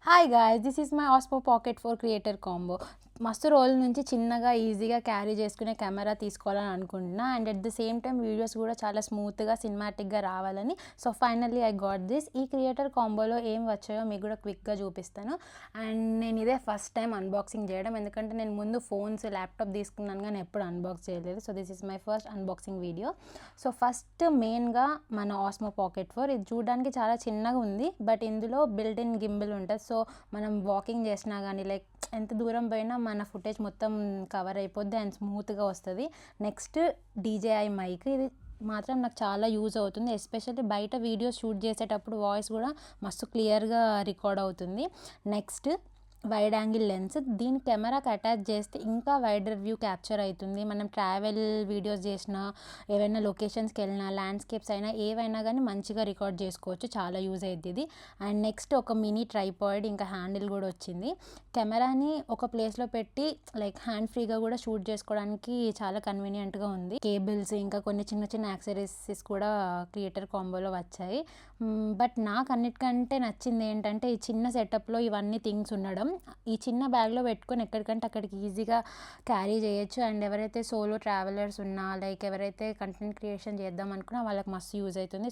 Hi guys, this is my Osmo pocket 4 creator combo. మస్తు రోజుల నుంచి చిన్నగా ఈజీగా క్యారీ చేసుకునే కెమెరా తీసుకోవాలని అనుకుంటున్నా. And at the same time videos కూడా చాలా స్మూత్గా సినిమాటిక్గా రావాలని. So finally I got this. ఈ క్రియేటర్ కాంబోలో ఏం వచ్చాయో మీకు కూడా క్విక్గా చూపిస్తాను. అండ్ నేను ఇదే ఫస్ట్ టైం అన్బాక్సింగ్ చేయడం, ఎందుకంటే నేను ముందు ఫోన్స్ ల్యాప్టాప్ తీసుకున్నాను కానీ ఎప్పుడు అన్బాక్స్ చేయలేదు. So this is my first unboxing video. So first మెయిన్గా మన ఆస్మో పాకెట్ 4 ఇది చూడడానికి చాలా చిన్నగా ఉంది, బట్ ఇందులో బిల్ట్ ఇన్ గింబుల్ ఉంటుంది. సో మనం వాకింగ్ చేసినా కానీ లైక్ ఎంత దూరం పోయినా మన ఫుటేజ్ మొత్తం కవర్ అయిపోద్ది అండ్ స్మూత్గా వస్తుంది. నెక్స్ట్ డీజేఐ మైక్, ఇది మాత్రం నాకు చాలా యూజ్ అవుతుంది. ఎస్పెషల్లీ బయట వీడియోస్ షూట్ చేసేటప్పుడు వాయిస్ కూడా మస్తు క్లియర్గా రికార్డ్ అవుతుంది. నెక్స్ట్ వైడ్ యాంగిల్ లెన్స్, దీని కెమెరాకి అటాచ్ చేస్తే ఇంకా వైడర్ వ్యూ క్యాప్చర్ అవుతుంది. మనం ట్రావెల్ వీడియోస్ చేసినా, ఏవైనా లొకేషన్స్కి వెళ్ళినా, ల్యాండ్స్కేప్స్ అయినా ఏవైనా కానీ మంచిగా రికార్డ్ చేసుకోవచ్చు. చాలా యూజ్ అవుతుంది ఇది. అండ్ నెక్స్ట్ ఒక మినీ ట్రైపాడ్, ఇంకా హ్యాండిల్ కూడా వచ్చింది. కెమెరాని ఒక ప్లేస్లో పెట్టి లైక్ హ్యాండ్ ఫ్రీగా కూడా షూట్ చేసుకోవడానికి చాలా కన్వీనియంట్గా ఉంది. కేబుల్స్ ఇంకా కొన్ని చిన్న చిన్న యాక్సెసరీస్ కూడా క్రియేటర్ కాంబోలో వచ్చాయి. బట్ నాకు అన్నిటికంటే నచ్చింది ఏంటంటే ఈ చిన్న సెటప్లో ఇవన్నీ థింగ్స్ ఉండడం. ఈ చిన్న బ్యాగ్లో పెట్టుకొని ఎక్కడికంటే అక్కడికి ఈజీగా క్యారీ చేయొచ్చు. అండ్ ఎవరైతే సోలో ట్రావెలర్స్ ఉన్నా, లైక్ ఎవరైతే కంటెంట్ క్రియేషన్ చేద్దాం అనుకున్నా వాళ్ళకి మస్తు యూజ్ అవుతుంది.